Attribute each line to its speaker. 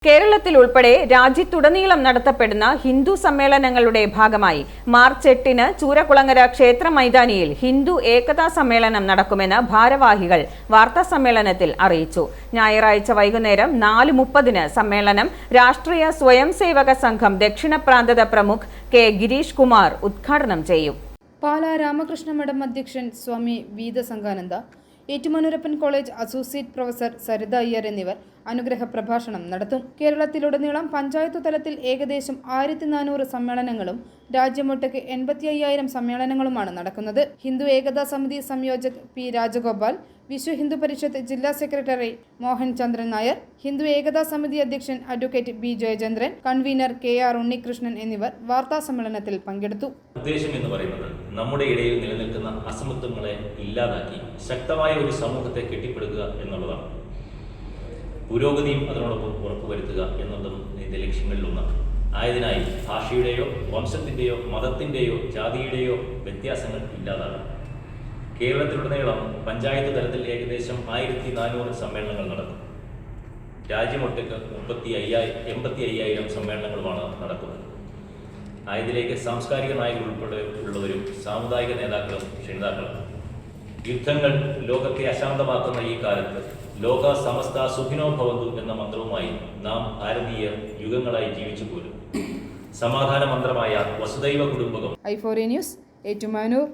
Speaker 1: കേരളത്തിൽ ഉൾപ്പെടെ രാജ്യത്തുടനീളം നടത്തപ്പെടുന്ന ഹിന്ദു സമ്മേളനങ്ങളുടെ ഭാഗമായി മാർച്ച് 8-ന് ചൂരക്കുളങ്ങര ക്ഷേത്ര മൈതാനിയിൽ ഹിന്ദു ഏകതാ സമ്മേളനം നടക്കുമെന്ന് ഭാരവാഹികൾ വാർത്താസമ്മേളനത്തിൽ അറിയിച്ചു. ഞായറാഴ്ച വൈകുന്നേരം 4:30-ന് സമ്മേളനം രാഷ്ട്രീയ സ്വയംസേവക സംഘം ദക്ഷിണ പ്രാന്തത പ്രമുഖ് കെ ഗിരീഷ് കുമാർ ഉദ്ഘാടനം ചെയ്യും.
Speaker 2: പാലാ രാമകൃഷ്ണ മഠം അധ്യക്ഷൻ Swami Veetasangananda, Ettumanoorappan college associate professor Saritha Iyer എന്നിവർ അനുഗ്രഹ പ്രഭാഷണം നടത്തും. കേരളത്തിലുടനീളം പഞ്ചായത്ത് തലത്തിൽ ഏകദേശം 1400 സമ്മേളനങ്ങളും രാജ്യമൊട്ടുക്ക് 85,000 സമ്മേളനങ്ങളുമാണ് നടക്കുന്നത്. ഹിന്ദു ഏകതാ സമിതി സംയോജക് പി രാജഗോപാൽ, വിശ്വ ഹിന്ദു പരിഷത്ത് ജില്ലാ സെക്രട്ടറി മോഹൻ ചന്ദ്രൻ നായർ, ഹിന്ദു ഏകതാ സമിതി അധ്യക്ഷൻ advocate B Jayachandran, convener KR Unnikrishnan എന്നിവർ വാർത്താ സമ്മേളനത്തിൽ പങ്കെടുത്തു.
Speaker 3: ഉദ്ദേശം എന്ന് പറയുന്നത് നമ്മുടെ ഇടയിൽ നിലനിൽക്കുന്ന അസമത്വങ്ങളെ ഇല്ലാതാക്കി ശക്തമായ ഒരു സമൂഹത്തെ കെട്ടിപ്പടുക്കുക എന്നുള്ളതാണ്. പുരോഗതിയും അതിനോടൊപ്പം ഉറപ്പുവരുത്തുക എന്നതും ഇതിൻ്റെ ലക്ഷ്യങ്ങളിലൊന്നാണ്. ആയതിനായി ഭാഷയുടെയോ വംശത്തിൻ്റെയോ മതത്തിൻ്റെയോ ജാതിയുടെയോ വ്യത്യാസങ്ങൾ ഇല്ലാതാകും. കേരളത്തിലുടനീളം പഞ്ചായത്ത് തലത്തിൽ ഏകദേശം 1400 സമ്മേളനങ്ങൾ നടക്കും. രാജ്യമൊട്ടുക്ക് 85,000 സമ്മേളനങ്ങളുമാണ് നടക്കുന്നത്. ആയതിലേക്ക് സാംസ്കാരിക നായകർ ഉൾപ്പെടെ ഉള്ളവരും സാമുദായിക നേതാക്കളും ക്ഷണിതാക്കളും. യുദ്ധങ്ങൾ ലോകത്തെ അശാന്തമാക്കുന്ന ഈ കാലത്ത് ലോക സമസ്ത സുഖിനോ ഭവന്തു എന്ന മന്ത്രവുമായി നാം ഭാരതീയർ യുഗങ്ങളായി ജീവിച്ചു പോരും. സമാധാന മന്ത്രമായ വസുദൈവ കുടുംബകം.
Speaker 2: i4a news, Ettumanoor.